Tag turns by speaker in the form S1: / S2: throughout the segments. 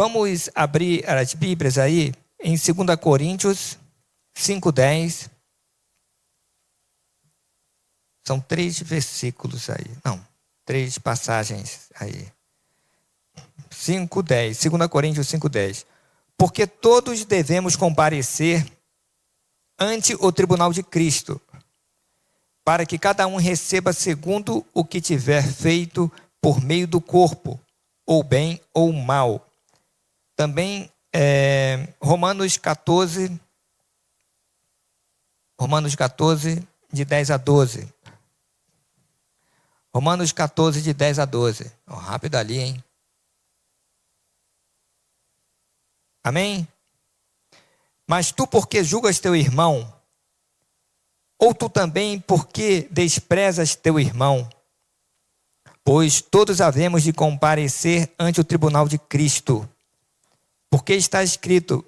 S1: Vamos abrir as Bíblias aí em 2 Coríntios 5:10. São 3 versículos aí. Não, 3 passagens aí. 5:10. 2 Coríntios 5:10. Porque todos devemos comparecer ante o tribunal de Cristo, para que cada um receba segundo o que tiver feito por meio do corpo, ou bem ou mal. Também Romanos 14, de 10 a 12. Romanos 14, de 10 a 12. Rápido ali, hein? Amém? Mas tu porque julgas teu irmão? Ou tu também porque desprezas teu irmão? Pois todos havemos de comparecer ante o tribunal de Cristo. Porque está escrito,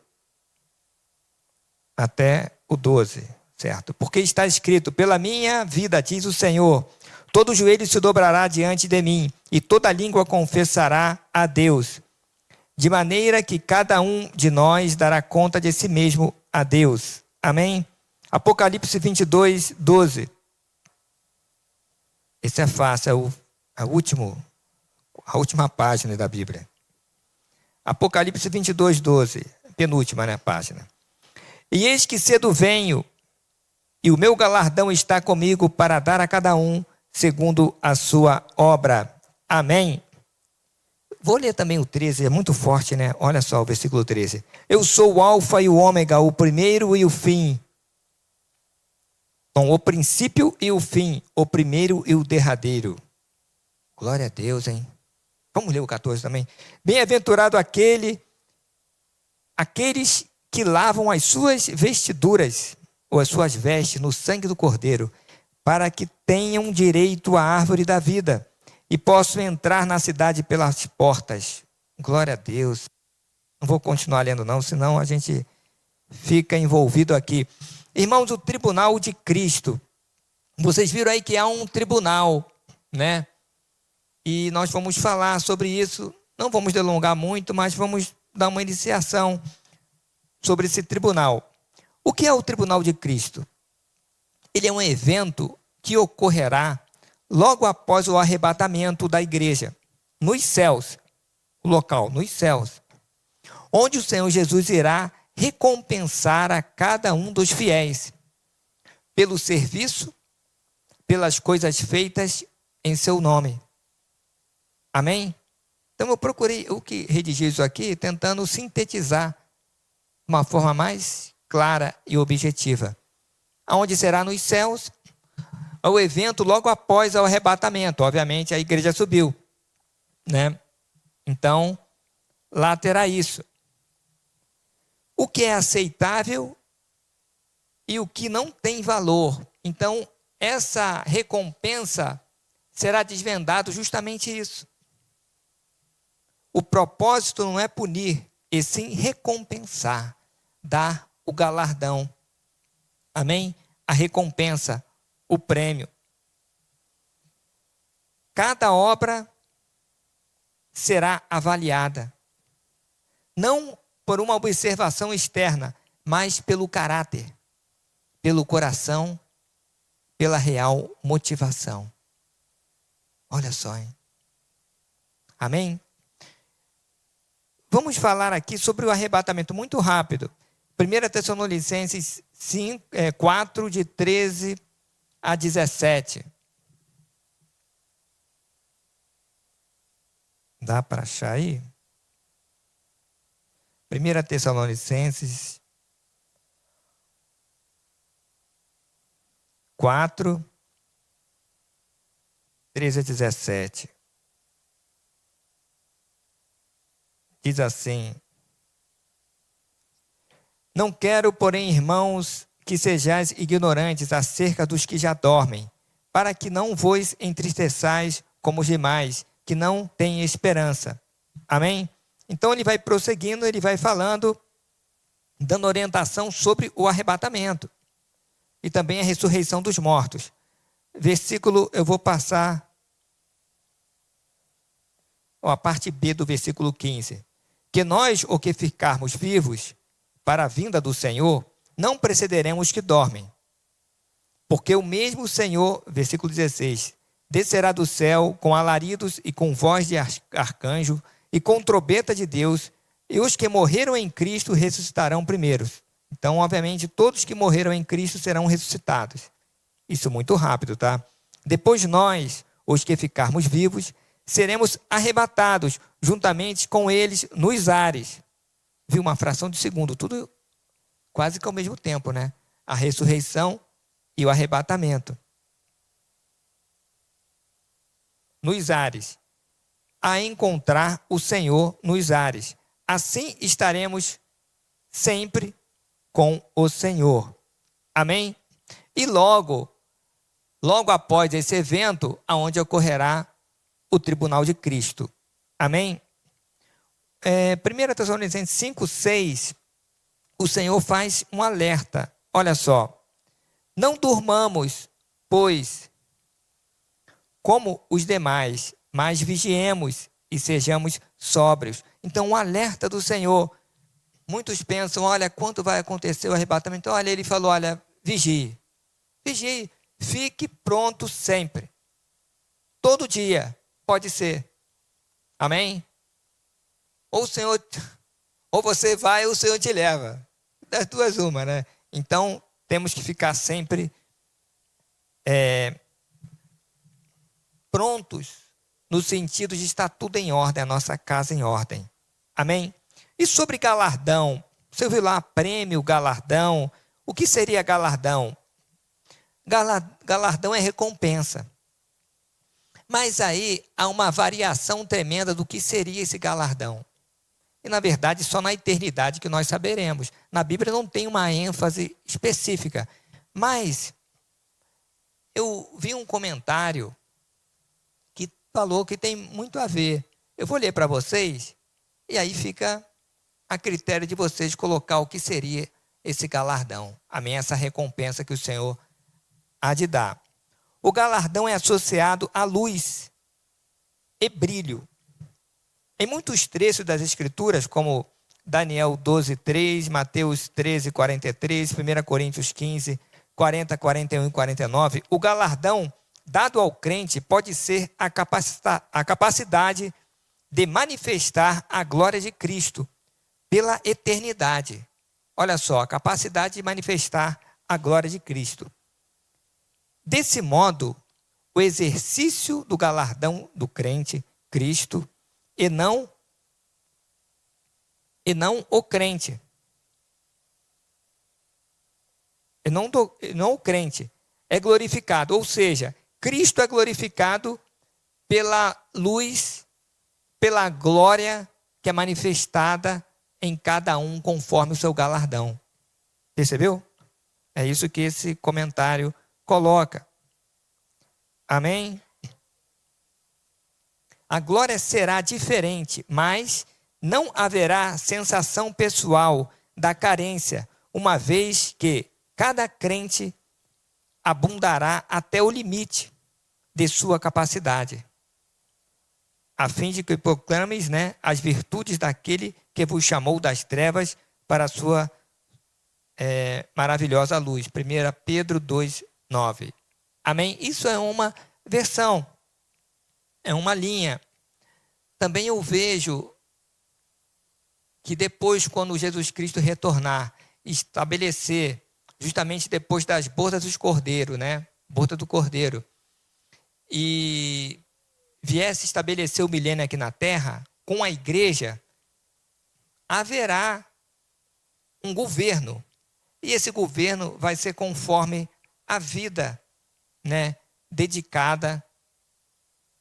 S1: até o 12, certo? Porque está escrito, pela minha vida, diz o Senhor, todo joelho se dobrará diante de mim, e toda língua confessará a Deus. De maneira que cada um de nós dará conta de si mesmo a Deus. Amém? Apocalipse 22, 12. Esse é fácil, é a última página da Bíblia. Apocalipse 22, 12. Penúltima, né, página. E eis que cedo venho, e o meu galardão está comigo para dar a cada um segundo a sua obra. Amém? Vou ler também o 13, é muito forte, né? Olha só o versículo 13. Eu sou o alfa e o ômega, o primeiro e o fim. Então, o princípio e o fim, o primeiro e o derradeiro. Glória a Deus, hein? Vamos ler o 14 também. Bem-aventurado aqueles que lavam as suas vestiduras, ou as suas vestes, no sangue do Cordeiro, para que tenham direito à árvore da vida e possam entrar na cidade pelas portas. Glória a Deus. Não vou continuar lendo não, senão a gente fica envolvido aqui. Irmãos, o tribunal de Cristo. Vocês viram aí que há um tribunal, né? E nós vamos falar sobre isso. Não vamos delongar muito, mas vamos dar uma iniciação sobre esse tribunal. O que é o tribunal de Cristo? Ele é um evento que ocorrerá logo após o arrebatamento da igreja, nos céus, o local, nos céus, onde o Senhor Jesus irá recompensar a cada um dos fiéis pelo serviço, pelas coisas feitas em seu nome. Amém? Então eu procurei redigir isso aqui, tentando sintetizar de uma forma mais clara e objetiva. Aonde será nos céus, o evento logo após o arrebatamento. Obviamente a igreja subiu, né? Então, lá terá isso. O que é aceitável e o que não tem valor. Então, essa recompensa será desvendado justamente isso. O propósito não é punir, e sim recompensar, dar o galardão. Amém? A recompensa, o prêmio. Cada obra será avaliada, não por uma observação externa, mas pelo caráter, pelo coração, pela real motivação. Olha só, hein? Amém? Vamos falar aqui sobre o arrebatamento muito rápido. 1 Tessalonicenses 4, de 13 a 17. Dá para achar aí? 1 Tessalonicenses 4, 13 a 17. Diz assim: Não quero, porém, irmãos, que sejais ignorantes acerca dos que já dormem, para que não vos entristeçais como os demais, que não têm esperança. Amém? Então ele vai prosseguindo, ele vai falando, dando orientação sobre o arrebatamento e também a ressurreição dos mortos. Versículo, eu vou passar a parte B do versículo 15. que nós, o que ficarmos vivos para a vinda do Senhor, não precederemos os que dormem. Porque o mesmo Senhor, versículo 16, descerá do céu com alaridos e com voz de arcanjo e com trombeta de Deus, e os que morreram em Cristo ressuscitarão primeiros. Então, obviamente, todos que morreram em Cristo serão ressuscitados. Isso muito rápido, tá? Depois nós, os que ficarmos vivos, seremos arrebatados juntamente com eles nos ares. Viu? Uma fração de segundo, tudo quase que ao mesmo tempo, né? A ressurreição e o arrebatamento. Nos ares. A encontrar o Senhor nos ares. Assim estaremos sempre com o Senhor. Amém? E logo após esse evento, aonde ocorrerá o tribunal de Cristo. Amém? 1 Tessalonicenses 5:6, o Senhor faz um alerta. Olha só. Não durmamos, pois, como os demais, mas vigiemos e sejamos sóbrios. Então, o alerta do Senhor. Muitos pensam, olha, quando vai acontecer o arrebatamento? Olha, ele falou, olha, vigie. Vigie, fique pronto sempre. Todo dia, pode ser. Amém? Ou o Senhor, ou você vai, ou o Senhor te leva. Das duas uma, né? Então, temos que ficar sempre prontos, no sentido de estar tudo em ordem, a nossa casa em ordem. Amém? E sobre galardão, você ouviu lá, prêmio, galardão, o que seria galardão? Galardão é recompensa. Mas aí há uma variação tremenda do que seria esse galardão. E na verdade só na eternidade que nós saberemos. Na Bíblia não tem uma ênfase específica. Mas eu vi um comentário que falou que tem muito a ver. Eu vou ler para vocês e aí fica a critério de vocês colocar o que seria esse galardão. Amém? Essa recompensa que o Senhor há de dar. O galardão é associado à luz e brilho. Em muitos trechos das Escrituras, como Daniel 12:3, Mateus 13:43, 1 Coríntios 15, 40, 41 e 49, o galardão dado ao crente pode ser a capacidade de manifestar a glória de Cristo pela eternidade. Olha só, a capacidade de manifestar a glória de Cristo. Desse modo, o exercício do galardão do crente, Cristo, e não o crente. E não o crente é glorificado, ou seja, Cristo é glorificado pela luz, pela glória que é manifestada em cada um conforme o seu galardão. Percebeu? É isso que esse comentário coloca. Amém? A glória será diferente, mas não haverá sensação pessoal da carência, uma vez que cada crente abundará até o limite de sua capacidade, a fim de que proclames, as virtudes daquele que vos chamou das trevas para a sua maravilhosa luz. 1 Pedro 2:9. Amém? Isso é uma versão, é uma linha. Também eu vejo que depois, quando Jesus Cristo retornar, estabelecer, justamente depois das bodas dos cordeiros, boda do cordeiro, e viesse estabelecer o milênio aqui na terra, com a igreja, haverá um governo. E esse governo vai ser conforme a vida, dedicada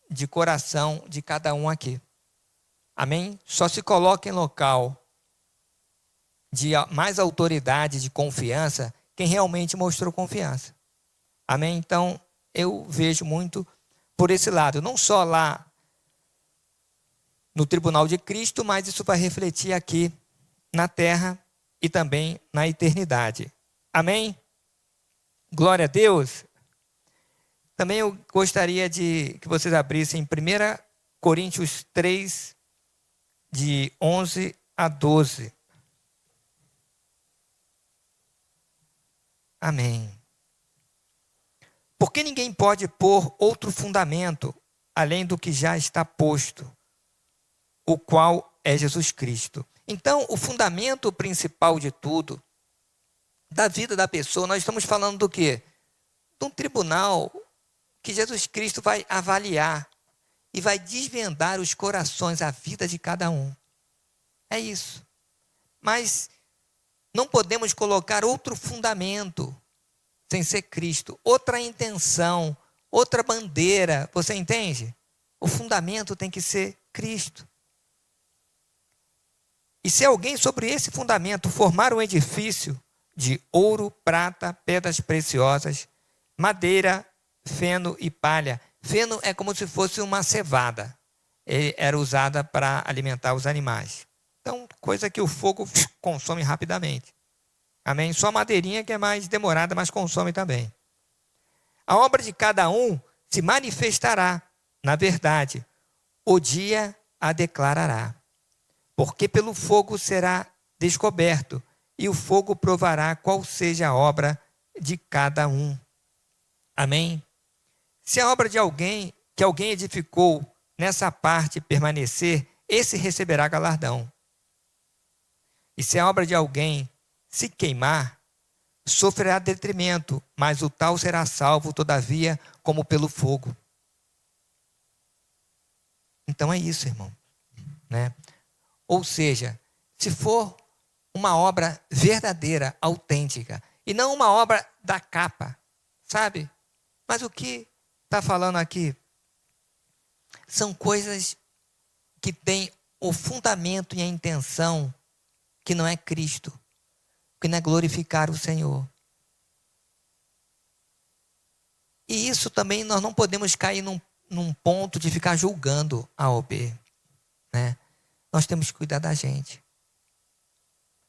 S1: de coração de cada um aqui. Amém? Só se coloca em local de mais autoridade, de confiança, quem realmente mostrou confiança. Amém? Então, eu vejo muito por esse lado. Não só lá no tribunal de Cristo, mas isso vai refletir aqui na terra e também na eternidade. Amém? Glória a Deus. Também eu gostaria de que vocês abrissem 1 Coríntios 3, de 11 a 12. Amém. Porque ninguém pode pôr outro fundamento além do que já está posto, o qual é Jesus Cristo. Então, o fundamento principal de tudo, da vida da pessoa, nós estamos falando do quê? De um tribunal que Jesus Cristo vai avaliar e vai desvendar os corações, a vida de cada um. É isso. Mas não podemos colocar outro fundamento sem ser Cristo, outra intenção, outra bandeira, você entende? O fundamento tem que ser Cristo. E se alguém sobre esse fundamento formar um edifício de ouro, prata, pedras preciosas, madeira, feno e palha. Feno é como se fosse uma cevada. Era usada para alimentar os animais. Então, coisa que o fogo consome rapidamente. Amém? Só a madeirinha que é mais demorada, mas consome também. A obra de cada um se manifestará, na verdade. O dia a declarará. Porque pelo fogo será descoberto, e o fogo provará qual seja a obra de cada um. Amém? Se a obra de alguém, que alguém edificou nessa parte permanecer, esse receberá galardão. E se a obra de alguém se queimar, sofrerá detrimento, mas o tal será salvo, todavia, como pelo fogo. Então é isso, irmão, né? Ou seja, se for uma obra verdadeira, autêntica, e não uma obra da capa, sabe? Mas o que está falando aqui são coisas que têm o fundamento e a intenção que não é Cristo, que não é glorificar o Senhor. E isso também nós não podemos cair num ponto de ficar julgando a OB, né? Nós temos que cuidar da gente.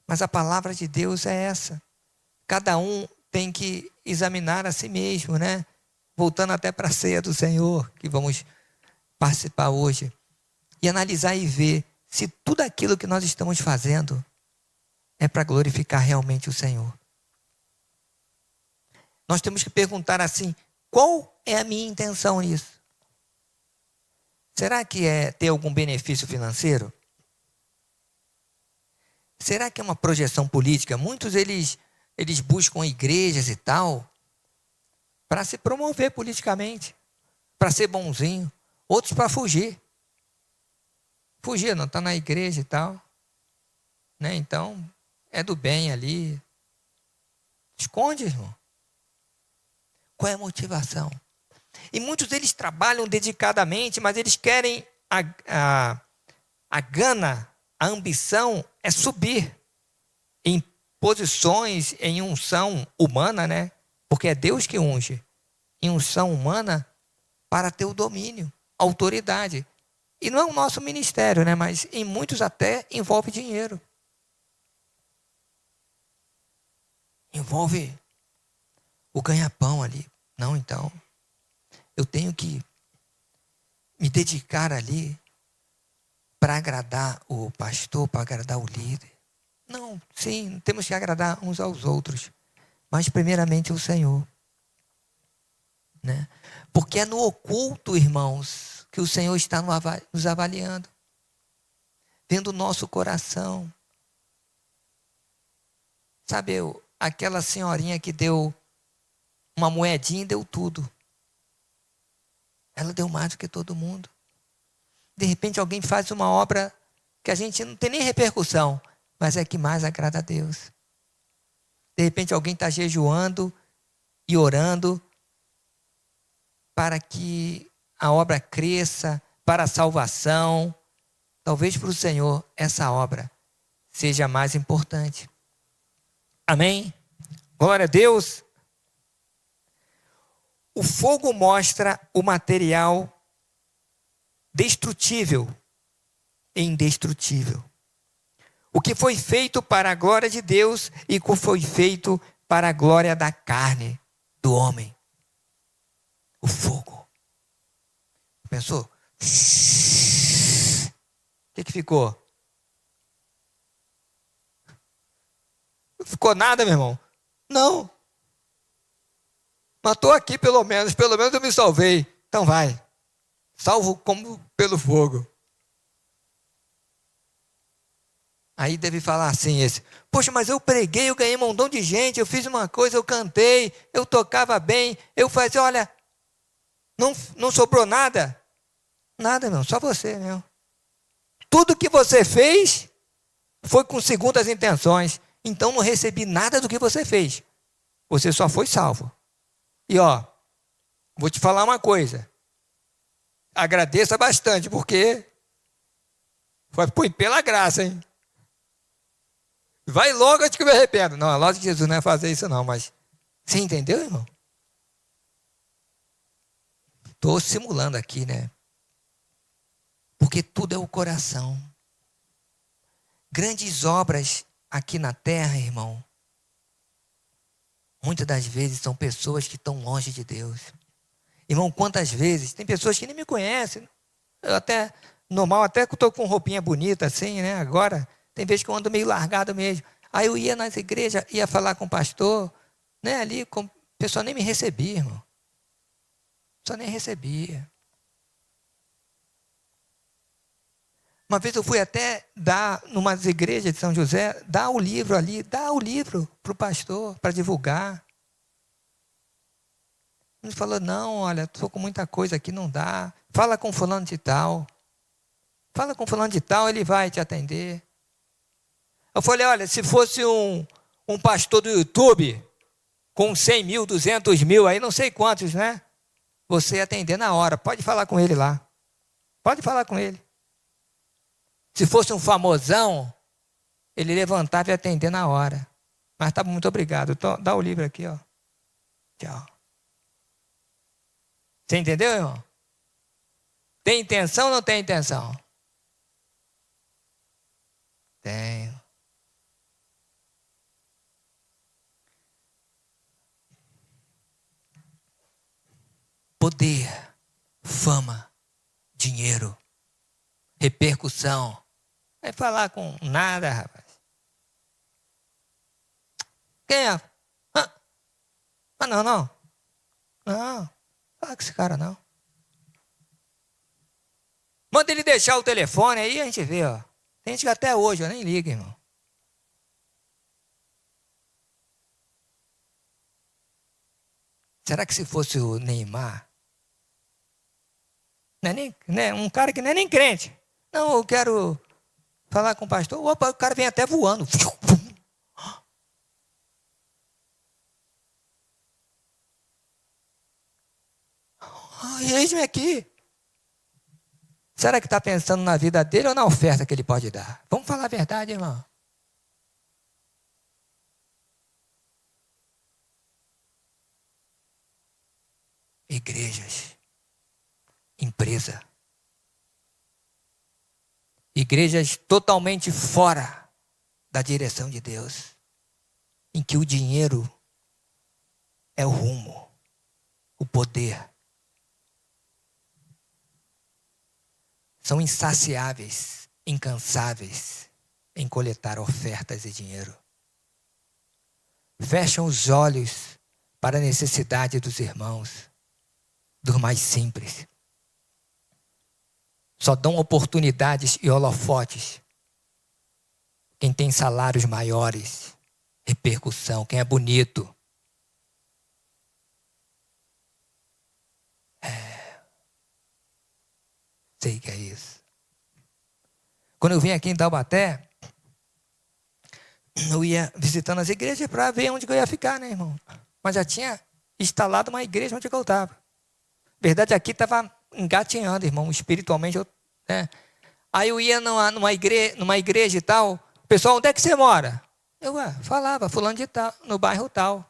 S1: Mas a palavra de Deus é essa. Cada um tem que examinar a si mesmo, né? Voltando até para a ceia do Senhor, que vamos participar hoje. E analisar e ver se tudo aquilo que nós estamos fazendo é para glorificar realmente o Senhor. Nós temos que perguntar assim, qual é a minha intenção nisso? Será que é ter algum benefício financeiro? Será que é uma projeção política? Muitos eles buscam igrejas e tal para se promover politicamente, para ser bonzinho. Outros para fugir. Fugir, não está na igreja e tal, né? Então, é do bem ali. Esconde, irmão. Qual é a motivação? E muitos deles trabalham dedicadamente, mas eles querem a gana, a ambição é subir em posições, em unção humana, né? Porque é Deus que unge. Em unção humana para ter o domínio, a autoridade. E não é o nosso ministério, né? Mas em muitos até envolve dinheiro. Envolve o ganha-pão ali. Não, então, eu tenho que me dedicar ali para agradar o pastor, para agradar o líder. Não, sim, temos que agradar uns aos outros, mas primeiramente o Senhor, né? Porque é no oculto, irmãos, que o Senhor está nos avaliando, vendo o nosso coração. Sabe, aquela senhorinha que deu uma moedinha e deu tudo. Ela deu mais do que todo mundo. De repente alguém faz uma obra que a gente não tem nem repercussão, mas é que mais agrada a Deus. De repente alguém está jejuando e orando para que a obra cresça, para a salvação. Talvez para o Senhor essa obra seja mais importante. Amém? Glória a Deus. O fogo mostra o material destrutível e indestrutível. O que foi feito para a glória de Deus e o que foi feito para a glória da carne, do homem. O fogo. Pensou? O que ficou? ficou nada, meu irmão? Não. Mas estou aqui pelo menos eu me salvei. Então vai. Salvo como pelo fogo. Aí deve falar assim esse. Poxa, mas eu preguei, eu ganhei um montão de gente, eu fiz uma coisa, eu cantei, eu tocava bem, eu fazia, olha, não sobrou nada. Nada, meu, só você, meu. Tudo que você fez foi com segundas intenções. Então não recebi nada do que você fez. Você só foi salvo. E ó, vou te falar uma coisa. Agradeça bastante, porque foi pela graça, hein? Vai logo antes que eu me arrependo. Não, é lógico que Jesus não ia fazer isso não, mas você entendeu, irmão? Estou simulando aqui, né? Porque tudo é o coração. Grandes obras aqui na terra, irmão, muitas das vezes são pessoas que estão longe de Deus. Irmão, quantas vezes, tem pessoas que nem me conhecem, eu até, normal, até que estou com roupinha bonita assim, né, agora, tem vezes que eu ando meio largado mesmo, aí eu ia nas igrejas, ia falar com o pastor, né, ali, o pessoal nem me recebia, irmão, só nem recebia. Uma vez eu fui até dar, numa igreja de São José, dar o livro ali, dar o livro para o pastor, para divulgar. Ele falou, não, olha, estou com muita coisa aqui, não dá. Fala com fulano de tal. Fala com fulano de tal, ele vai te atender. Eu falei, olha, se fosse um pastor do YouTube, com 100 mil, 200 mil, aí não sei quantos, né? Você ia atender na hora, pode falar com ele lá. Pode falar com ele. Se fosse um famosão, ele levantava e atender na hora. Mas tá, muito obrigado. Dá o livro aqui, ó. Tchau. Você entendeu, irmão? Tem intenção ou não tem intenção? Tenho. Poder, fama, dinheiro, repercussão. Vai falar com nada, rapaz. Quem é? Ah, não. Não. Fala com esse cara, não. Manda ele deixar o telefone aí, a gente vê, ó. Tem gente que até hoje, eu nem ligo, irmão. Será que se fosse o Neymar? Não é nem, né, um cara que não é nem crente. Não, eu quero falar com o pastor. Opa, o cara vem até voando. Eis-me aqui. Será que está pensando na vida dele ou na oferta que ele pode dar? Vamos falar a verdade, irmão. Igrejas, empresa, igrejas totalmente fora da direção de Deus, em que o dinheiro é o rumo, o poder. São insaciáveis, incansáveis em coletar ofertas e dinheiro. Fecham os olhos para a necessidade dos irmãos, dos mais simples. Só dão oportunidades e holofotes quem tem salários maiores, repercussão, quem é bonito. Sei que é isso. Quando eu vim aqui em Taubaté, eu ia visitando as igrejas para ver onde eu ia ficar, né, irmão? Mas já tinha instalado uma igreja onde eu estava. Verdade, aqui estava engatinhando, irmão, espiritualmente. Né? Aí eu ia numa igreja e tal. Pessoal, onde é que você mora? Eu falava, fulano de tal, no bairro tal.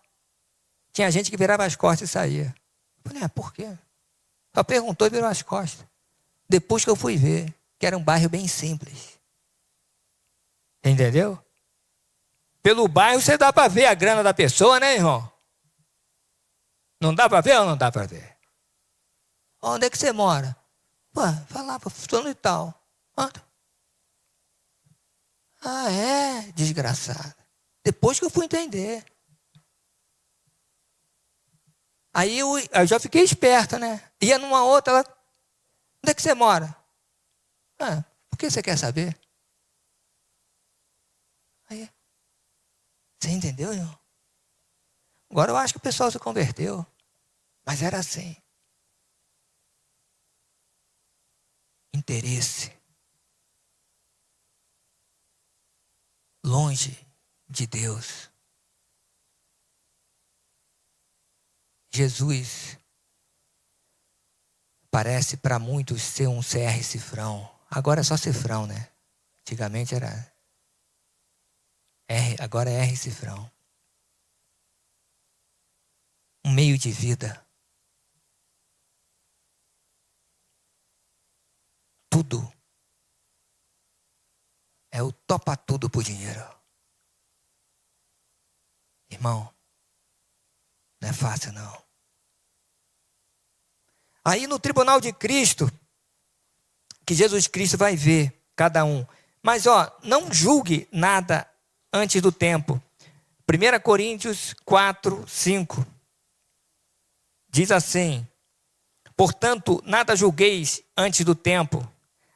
S1: Tinha gente que virava as costas e saía. Eu falei, por quê? Só perguntou e virou as costas. Depois que eu fui ver, que era um bairro bem simples. Entendeu? Pelo bairro você dá para ver a grana da pessoa, né, irmão? Não dá para ver ou não dá para ver? Onde é que você mora? Falava, fulano e tal. Ah, é? Desgraçado. Depois que eu fui entender. Aí eu já fiquei esperto, né? Ia numa outra, ela, onde é que você mora? Ah, por que você quer saber? Aí, você entendeu, irmão? Agora eu acho que o pessoal se converteu. Mas era assim. Interesse. Longe de Deus. Jesus parece para muitos ser um CR cifrão. Agora é só cifrão, né? Antigamente era R, agora é R cifrão. Um meio de vida. Tudo. É o topa tudo por dinheiro. Irmão, não é fácil não. Aí no tribunal de Cristo, que Jesus Cristo vai ver cada um. Mas não julgue nada antes do tempo. 1 Coríntios 4, 5. Diz assim: portanto, nada julgueis antes do tempo,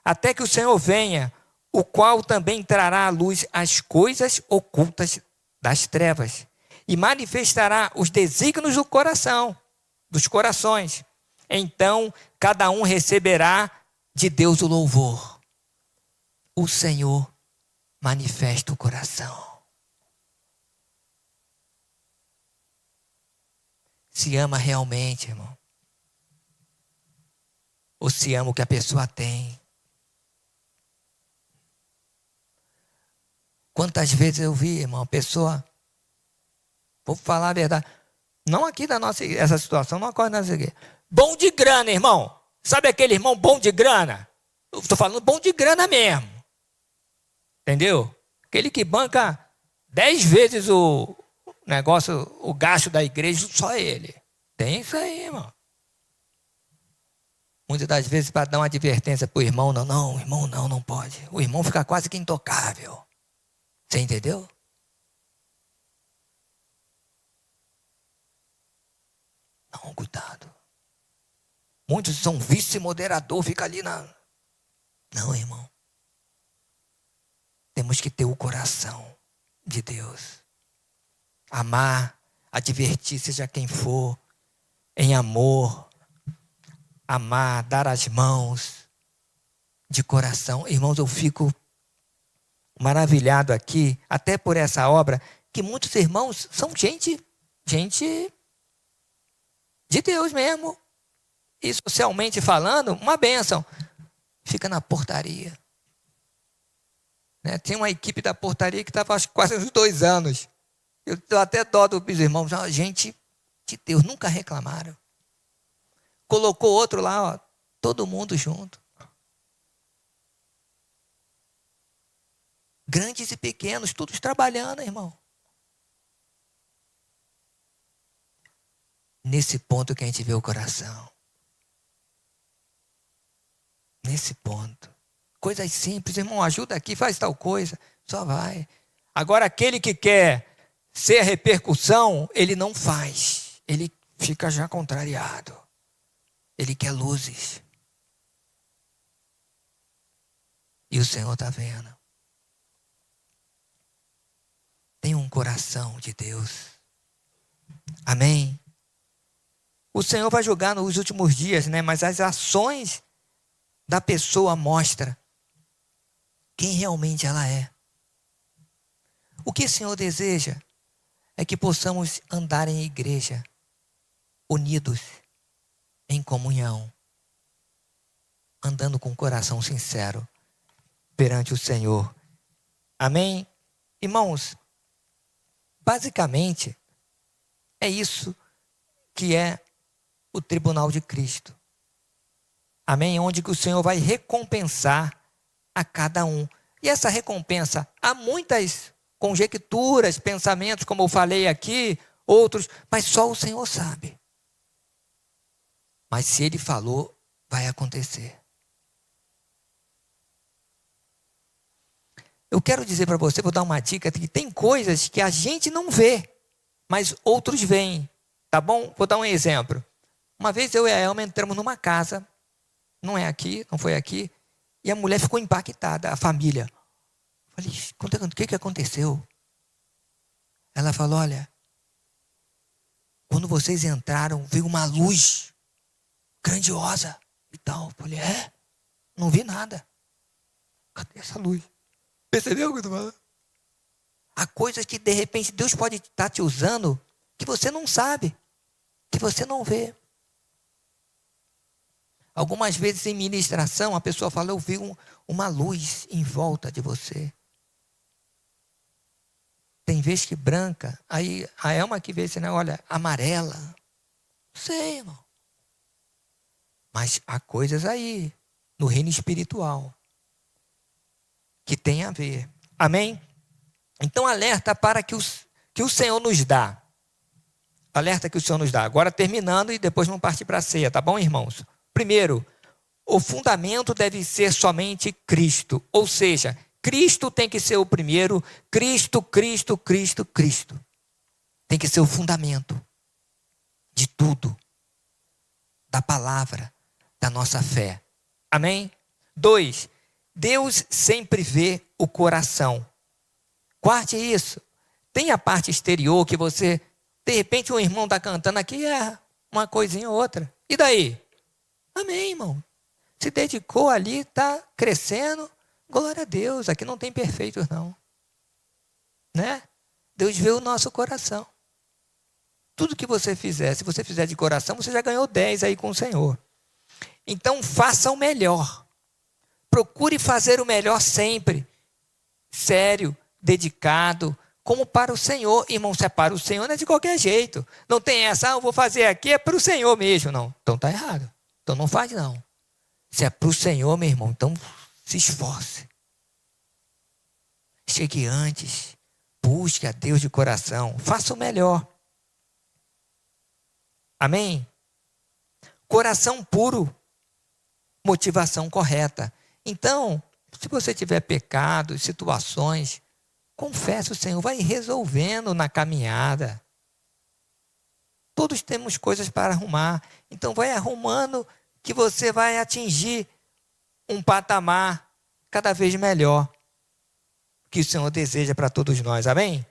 S1: até que o Senhor venha, o qual também trará à luz as coisas ocultas das trevas, e manifestará os desígnios do coração, dos corações. Então, cada um receberá de Deus o louvor. O Senhor manifesta o coração. Se ama realmente, irmão? Ou se ama o que a pessoa tem? Quantas vezes eu vi, irmão, a pessoa, vou falar a verdade, não aqui da nossa igreja, essa situação não ocorre na nossa igreja. Bom de grana, irmão. Sabe aquele irmão bom de grana? Eu estou falando bom de grana mesmo. Entendeu? Aquele que banca 10 vezes o negócio, o gasto da igreja, só ele. Tem isso aí, irmão. Muitas das vezes para dar uma advertência para o irmão, irmão não pode. O irmão fica quase que intocável. Você entendeu? Não, cuidado. Muitos são vice-moderador, fica ali na... Não, irmão. Temos que ter o coração de Deus. Amar, advertir, seja quem for, em amor. Amar, dar as mãos, de coração. Irmãos, eu fico maravilhado aqui, até por essa obra, que muitos irmãos são gente de Deus mesmo. E socialmente falando, uma bênção. Fica na portaria. Né? Tem uma equipe da portaria que estava quase uns 2 anos. Eu dou até dó dos irmãos. Gente de Deus, nunca reclamaram. Colocou outro lá, todo mundo junto. Grandes e pequenos, todos trabalhando, irmão. Nesse ponto que a gente vê o coração. Nesse ponto. Coisas simples, irmão, ajuda aqui, faz tal coisa. Só vai. Agora, aquele que quer ser a repercussão, ele não faz. Ele fica já contrariado. Ele quer luzes. E o Senhor está vendo. Tem um coração de Deus. Amém? O Senhor vai julgar nos últimos dias, né? Mas as ações da pessoa mostram quem realmente ela é. O que o Senhor deseja é que possamos andar em igreja, unidos, em comunhão, andando com o coração sincero perante o Senhor. Amém? Irmãos, basicamente, é isso que é o tribunal de Cristo. Amém? Onde que o Senhor vai recompensar a cada um. E essa recompensa, há muitas conjecturas, pensamentos, como eu falei aqui, outros, mas só o Senhor sabe. Mas se Ele falou, vai acontecer. Eu quero dizer para você, vou dar uma dica, que tem coisas que a gente não vê, mas outros veem, tá bom? Vou dar um exemplo. Uma vez eu e a Elma entramos numa casa, não é aqui, não foi aqui, e a mulher ficou impactada, a família. Falei, o que aconteceu? Ela falou, olha, quando vocês entraram, veio uma luz grandiosa e tal. Falei, não vi nada. Cadê essa luz? Percebeu o que eu estou falando? Há coisas que de repente Deus pode estar te usando que você não sabe, que você não vê. Algumas vezes em ministração a pessoa fala, eu vi uma luz em volta de você. Tem vez que branca, aí a Elma que vê assim, né? Olha, amarela. Não sei, irmão. Mas há coisas aí, no reino espiritual, que tem a ver. Amém? Então, alerta para que o Senhor nos dá. Alerta que o Senhor nos dá. Agora terminando e depois vamos partir para a ceia, tá bom, irmãos? Primeiro, o fundamento deve ser somente Cristo. Ou seja, Cristo tem que ser o primeiro. Cristo. Tem que ser o fundamento de tudo. Da palavra, da nossa fé. Amém? 2, Deus sempre vê o coração. Guarde isso. Tem a parte exterior que você, de repente um irmão está cantando aqui, uma coisinha ou outra. E daí? Amém, irmão. Se dedicou ali, está crescendo. Glória a Deus. Aqui não tem perfeitos, não. Né? Deus vê o nosso coração. Tudo que você fizer, se você fizer de coração, você já ganhou 10 aí com o Senhor. Então, faça o melhor. Procure fazer o melhor sempre. Sério, dedicado, como para o Senhor. Irmão, se é para o Senhor, não é de qualquer jeito. Não tem essa, eu vou fazer aqui, é para o Senhor mesmo. Não, então está errado. Então não faz não. Se é para o Senhor, meu irmão, então se esforce. Chegue antes. Busque a Deus de coração. Faça o melhor. Amém? Coração puro. Motivação correta. Então, se você tiver pecados, situações, confesse o Senhor, vai resolvendo na caminhada. Todos temos coisas para arrumar. Então, vai arrumando que você vai atingir um patamar cada vez melhor que o Senhor deseja para todos nós. Amém?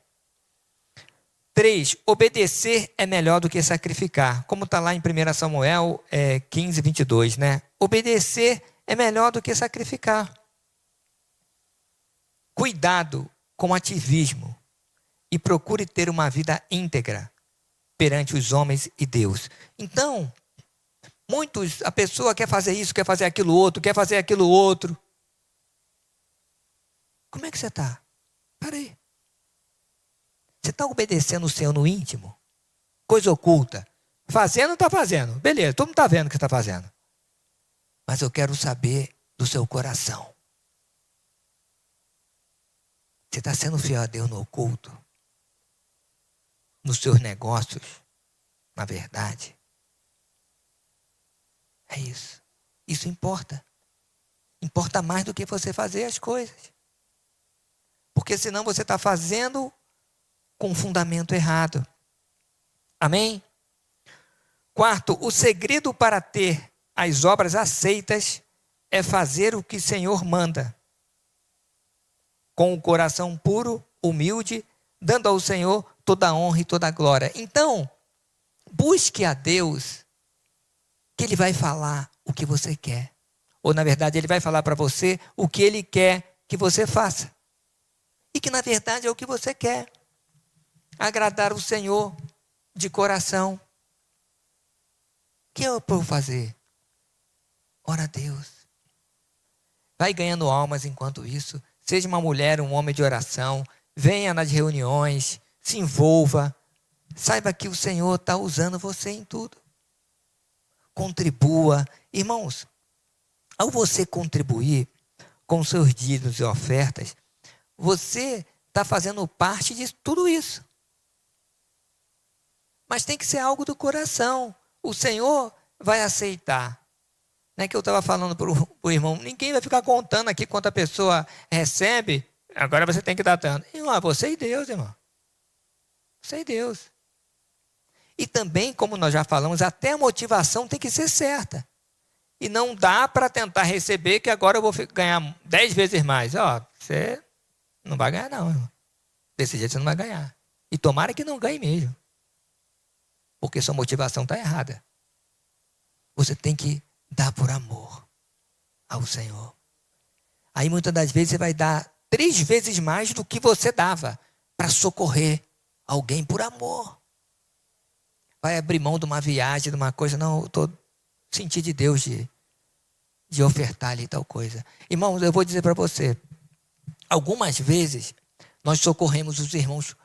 S1: 3, obedecer é melhor do que sacrificar. Como está lá em 1 Samuel 15, 22, né? Obedecer é melhor do que sacrificar. Cuidado com ativismo e procure ter uma vida íntegra perante os homens e Deus. Então, a pessoa quer fazer isso, quer fazer aquilo outro. Como é que você está? Para aí. Você está obedecendo o Senhor no íntimo? Coisa oculta. Fazendo, está fazendo. Beleza, todo mundo está vendo o que está fazendo. Mas eu quero saber do seu coração. Você está sendo fiel a Deus no oculto? Nos seus negócios? Na verdade? É isso. Isso importa. Importa mais do que você fazer as coisas. Porque senão você está fazendo com fundamento errado. Amém? 4, o segredo para ter as obras aceitas é fazer o que o Senhor manda. Com o coração puro, humilde, dando ao Senhor toda a honra e toda a glória. Então, busque a Deus, que Ele vai falar o que você quer. Ou, na verdade, Ele vai falar para você o que Ele quer que você faça. E que, na verdade, é o que você quer. Agradar o Senhor de coração. O que eu vou fazer? Ora a Deus. Vai ganhando almas enquanto isso. Seja uma mulher, um homem de oração. Venha nas reuniões. Se envolva. Saiba que o Senhor está usando você em tudo. Contribua. Irmãos, ao você contribuir com seus dízimos e ofertas, você está fazendo parte de tudo isso. Mas tem que ser algo do coração. O Senhor vai aceitar. Não é que eu estava falando para o irmão, ninguém vai ficar contando aqui quanto a pessoa recebe Agora você tem que dar tanto. Irmão, você e Deus, irmão. Você e Deus. E também, como nós já falamos, até a motivação tem que ser certa. E não dá para tentar receber que agora eu vou ganhar 10 vezes mais. Ó, você não vai ganhar não, irmão. Desse jeito você não vai ganhar. E tomara que não ganhe mesmo. Porque sua motivação está errada. Você tem que dar por amor ao Senhor. Aí muitas das vezes você vai dar 3 vezes mais do que você dava para socorrer alguém por amor. Vai abrir mão de uma viagem, de uma coisa. Não, eu estou sentindo de Deus de ofertar ali tal coisa. Irmãos, eu vou dizer para você. Algumas vezes nós socorremos os irmãos,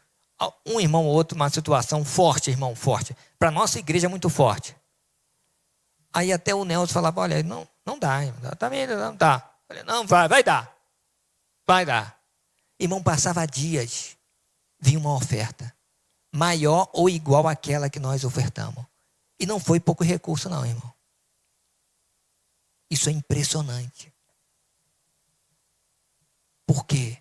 S1: um irmão ou outro, uma situação forte, irmão, forte. Para a nossa igreja é muito forte. Aí até o Nelson falava, olha, não dá, irmão, também não dá. Falei, não, vai dar. Vai dar. Irmão, passava dias, vinha uma oferta maior ou igual àquela que nós ofertamos. E não foi pouco recurso não, irmão. Isso é impressionante. Por quê?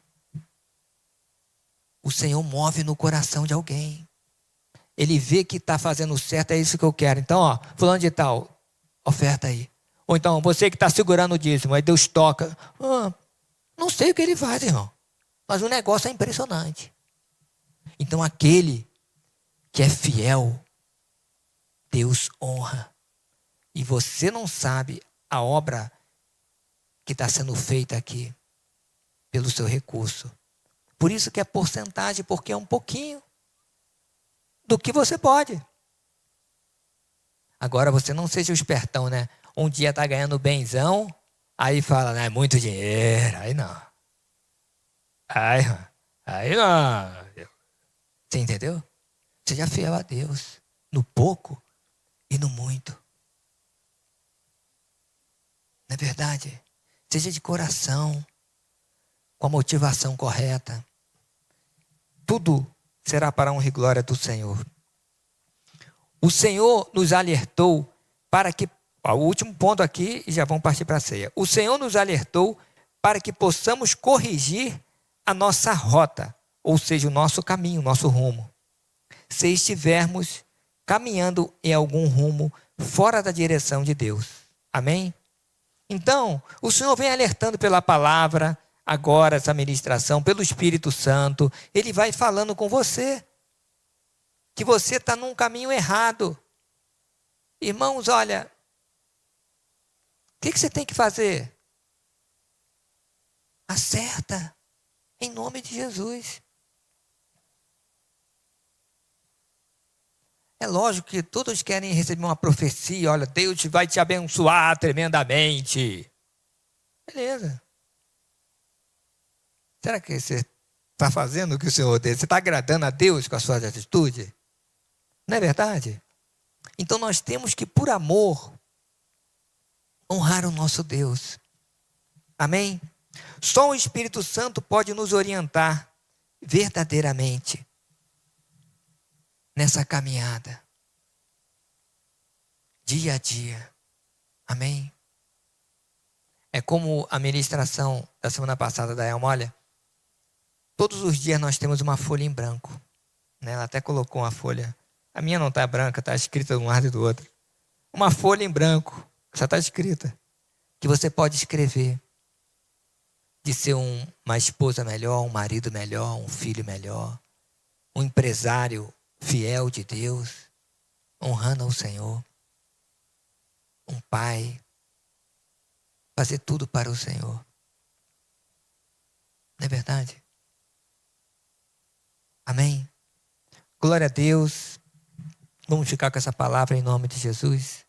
S1: O Senhor move no coração de alguém. Ele vê que está fazendo certo, é isso que eu quero. Então, ó, fulano de tal, oferta aí. Ou então, você que está segurando o dízimo, aí Deus toca. Não sei o que ele faz, irmão. Mas o negócio é impressionante. Então, aquele que é fiel, Deus honra. E você não sabe a obra que está sendo feita aqui pelo seu recurso. Por isso que é porcentagem, porque é um pouquinho do que você pode. Agora você não seja o espertão, né? Um dia está ganhando benzão, aí fala, né, muito dinheiro, aí não. Aí não. Você entendeu? Seja fiel a Deus, no pouco e no muito. Não é verdade? Seja de coração, com a motivação correta. Tudo será para a honra e glória do Senhor. O Senhor nos alertou para que, o último ponto aqui, e já vamos partir para a ceia. O Senhor nos alertou para que possamos corrigir a nossa rota, ou seja, o nosso caminho, o nosso rumo. Se estivermos caminhando em algum rumo fora da direção de Deus. Amém? Então, o Senhor vem alertando pela palavra, agora essa ministração, pelo Espírito Santo. Ele vai falando com você, que você está num caminho errado. Irmãos, olha, o que você tem que fazer? Acerta, em nome de Jesus. É lógico que todos querem receber uma profecia, olha, Deus vai te abençoar tremendamente. Beleza. Será que você está fazendo o que o Senhor deseja? Você está agradando a Deus com as suas atitudes? Não é verdade? Então nós temos que, por amor, honrar o nosso Deus. Amém? Só o Espírito Santo pode nos orientar verdadeiramente nessa caminhada, dia a dia. Amém? É como a ministração da semana passada da Elma, olha, todos os dias nós temos uma folha em branco, né? Ela até colocou uma folha, a minha não está branca, está escrita de um lado e do outro. Uma folha em branco, já está escrita, que você pode escrever, de ser uma esposa melhor, um marido melhor, um filho melhor, um empresário fiel de Deus, honrando ao Senhor, um pai, fazer tudo para o Senhor. Não é verdade? Amém? Glória a Deus. Vamos ficar com essa palavra em nome de Jesus.